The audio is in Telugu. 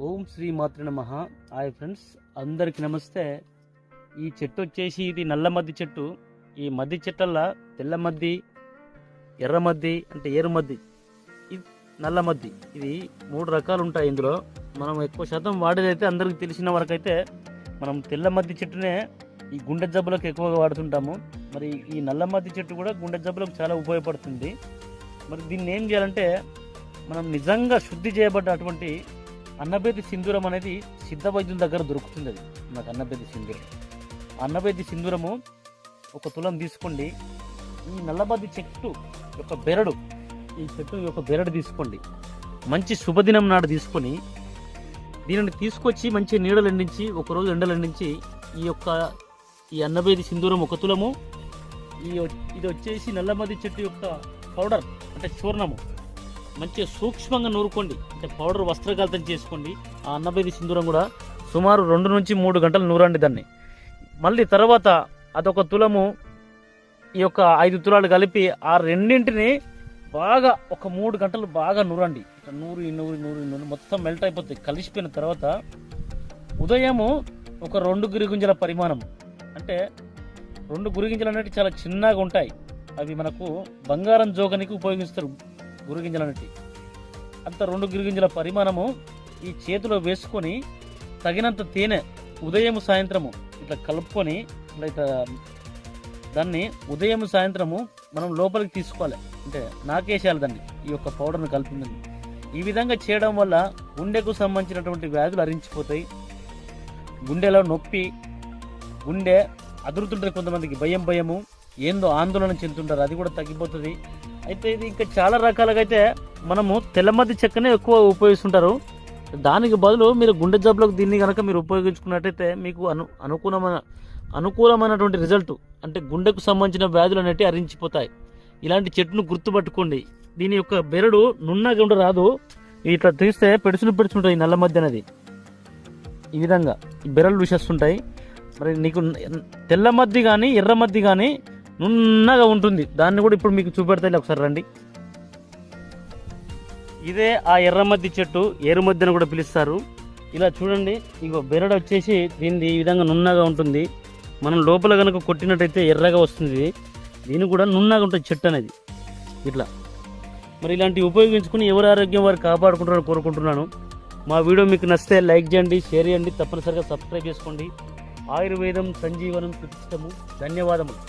ఓం శ్రీ మాతృ నమః. హాయ్ ఫ్రెండ్స్, అందరికి నమస్తే. ఈ చెట్టు వచ్చేసి ఇది నల్ల మద్ది చెట్టు. ఈ మద్ది చెట్టల్లా తెల్ల మద్ది, ఎర్ర మద్ది అంటే ఏరు మద్ది, ఇది నల్ల మద్ది. ఇది 3 రకాలు ఉంటాయి. ఇందులో మనం ఎక్కువ శాతం వాడేదైతే అందరికి తెలిసిన వరకైతే మనం తెల్ల మద్ది చెట్టునే ఈ గుండె జబ్బులకు ఎక్కువగా వాడుతుంటాము. మరి ఈ నల్ల మద్ది చెట్టు కూడా గుండె జబ్బులకు చాలా ఉపయోగపడుతుంది. మరి దీన్ని ఏం చేయాలంటే, మనం నిజంగా శుద్ధి చేయబడ్డ అటువంటి అన్నబేది సింధూరం అనేది సిద్ధ వైద్యుల దగ్గర దొరుకుతుంది. అది నాకు అన్నబేది సింధూరం. అన్నబేది సింధూరము 1 తులం తీసుకోండి. ఈ నల్లబద్ది చెట్టు యొక్క బెరడు, ఈ చెట్టు యొక్క బెరడు తీసుకోండి. మంచి శుభదినం నాడు తీసుకొని దీనిని తీసుకొచ్చి మంచి నీడలు ఎండించి, 1 రోజు ఎండలు ఎండించి ఈ అన్నబేది సింధూరం 1 తులము, ఇది వచ్చేసి నల్లమద్ది చెట్టు యొక్క పౌడర్ అంటే చూర్ణము మంచిగా సూక్ష్మంగా నూరుకోండి. అంటే పౌడర్ వస్త్రకాలితం చేసుకోండి. ఆ అన్నబేది సింధూరం కూడా సుమారు 2 నుంచి 3 గంటలు నూరండి దాన్ని. మళ్ళీ తర్వాత అదొక తులము, ఈ యొక్క 5 తులాలు కలిపి ఆ రెండింటిని బాగా ఒక 3 గంటలు బాగా నూరండి. నూరు మొత్తం మెల్ట్ అయిపోతాయి. కలిసిపోయిన తర్వాత ఉదయము ఒక 2 గురిగింజల పరిమాణం, అంటే 2 గురిగింజలు అనేవి చాలా చిన్నగా ఉంటాయి. అవి మనకు బంగారం జోగనికి ఉపయోగిస్తారు గురిగింజలు అనేవి. అంత 2 గురిగింజల పరిమాణము ఈ చేతిలో వేసుకొని తగినంత తేనె ఉదయం సాయంత్రము ఇట్లా కలుపుకొని ఇట్లా దాన్ని ఉదయం సాయంత్రము మనం లోపలికి తీసుకోవాలి. అంటే నాకేసేయాలి దాన్ని, ఈ యొక్క పౌడర్ను కలిపిందని. ఈ విధంగా చేయడం వల్ల గుండెకు సంబంధించినటువంటి వ్యాధులు అరించిపోతాయి. గుండెలో నొప్పి, గుండె అదురుతుంటుంది, కొంతమందికి భయము ఏందో ఆందోళన చెందుతుంటారు, అది కూడా తగ్గిపోతుంది. అయితే ఇది ఇంకా చాలా రకాలుగా అయితే మనము తెల్లమద్ది చెక్కనే ఎక్కువ ఉపయోగిస్తుంటారు. దానికి బదులు మీరు గుండె జబ్బులకు దీన్ని కనుక మీరు ఉపయోగించుకున్నట్టయితే మీకు అనుకూలమైనటువంటి రిజల్ట్, అంటే గుండెకు సంబంధించిన వ్యాధులు అనేవి అరించిపోతాయి. ఇలాంటి చెట్టును గుర్తుపట్టుకోండి. దీని యొక్క బెరడు నున్నగా ఉండ రాదు, ఇట్లా తీస్తే పెడుచుంటాయి నల్ల మద్ది అనేది. ఈ విధంగా ఈ బెరలు విషేస్తుంటాయి. మరి నీకు తెల్ల మద్ది కానీ ఎర్ర మద్ది కానీ నున్నగా ఉంటుంది. దాన్ని కూడా ఇప్పుడు మీకు చూపెడతాయి, ఒకసారి రండి. ఇదే ఆ ఎర్రమద్ది చెట్టు, ఏరుమద్ది అని కూడా పిలుస్తారు. ఇలా చూడండి, ఇగో బెరడు వచ్చేసి దీనిది ఈ విధంగా నున్నగా ఉంటుంది. మనం లోపల కనుక కొట్టినట్టయితే ఎర్రగా వస్తుంది. దీని కూడా నున్నగా ఉంటుంది చెట్టు అనేది ఇట్లా. మరి ఇలాంటివి ఉపయోగించుకుని ఎవరి ఆరోగ్యం వారు కాపాడుకుంటారని కోరుకుంటున్నాను. మా వీడియో మీకు నచ్చితే లైక్ చేయండి, షేర్ చేయండి, తప్పనిసరిగా సబ్స్క్రైబ్ చేసుకోండి. ఆయుర్వేదం సంజీవనం సుఖిష్టము. ధన్యవాదములు.